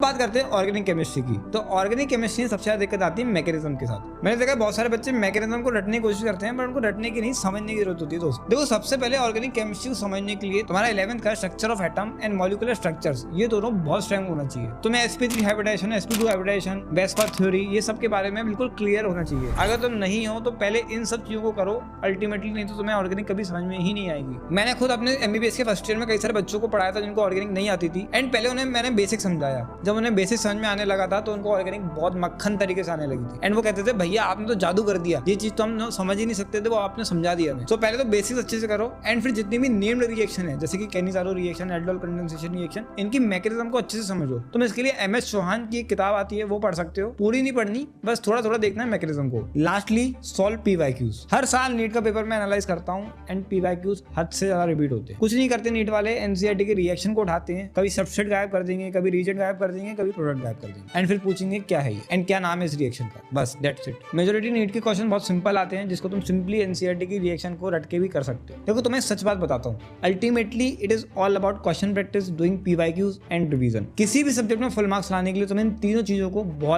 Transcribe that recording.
बात करते हैं ऑर्गेनिक केमिस्ट्री की। तो ऑर्गेनिक केमिस्ट्री में सबसे ज्यादा दिक्कत आती है मैकेनिज्म के साथ। मैंने देखा बहुत सारे बच्चे मैकेनिज्म को रटने की कोशिश करते हैं, पर उनको रटने की नहीं, समझने की जरूरत होती है दोस्त। देखो सबसे पहले ऑर्गेनिक केमिस्ट्री को समझने के लिए तुम्हारा 11th का structure of atom and molecular structures, ये दोनों बहुत स्ट्रांग होना चाहिए। तुम्हें sp3 hybridisation, sp2 hybridisation, बेस्कॉट theory, ये सब के बारे में बिल्कुल क्लियर होना चाहिए। अगर तुम नहीं हो तो पहले इन सब चीजों को करो अल्टीमेटली, नहीं तो तुम्हें ऑर्गेनिक कभी समझ में ही नहीं आएगी। मैंने खुद अपने MBBS के फर्स्ट ईयर में कई सारे बच्चों को पढ़ाया था जिनको ऑर्गेनिक नहीं आती थी, एंड पहले उन्हें मैंने बेसिक समझाया। जब उन्हें बेसिक समझ में आने लगा था तो उनको ऑर्गेनिक बहुत मक्खन तरीके से आने लगी थी, एंड वो कहते थे भैया आपने तो जादू कर दिया, ये चीज तो हम समझ ही नहीं सकते थे, वो आपने समझा दिया हमें। तो पहले तो बेसिक्स अच्छे से करो, एंड फिर जितनी भी नेम्ड रिएक्शन है जैसे कि केनिज़ारो रिएक्शन, एल्डोल कंडेंसेशन रिएक्शन, इनकी मैकेनिज्म को अच्छे से समझो। तुम इसके लिए MS चौहान की एक किताब आती है वो पढ़ सकते हो, पूरी नहीं पढ़नी, बस थोड़ा थोड़ा देखना है मैकेनिज्म को। Lastly solve PYQs। हर साल नीट का पेपर में एनालाइज करता हूँ, एंड PYQs हद से ज्यादा रिपीट होते हैं। कुछ नहीं करते नीट वाले, NCERT के रिएक्शन को उठाते हैं, कभी सबसेट गायब कर देंगे, कभी रीजन गायब कर देंगे, कभी प्रोडक्ट गायब कर देंगे, एंड फिर पूछेंगे क्या है ये एंड क्या नाम है इस रिएक्शन का, बस दैट्स इट। मेजॉरिटी नीट के क्वेश्चन बहुत सिंपल आते हैं जिसको तुम सिंपली NCERT की रिएक्शन को रट के भी कर सकते हो। देखो तुम्हें सच बात बताता हूँ, ultimately it is all about question practice, doing PYQs and revision. किसी भी सब्जेक्ट में फुल मार्क्स लाने के लिए तुम्हें इन तीनों चीजों को बहुत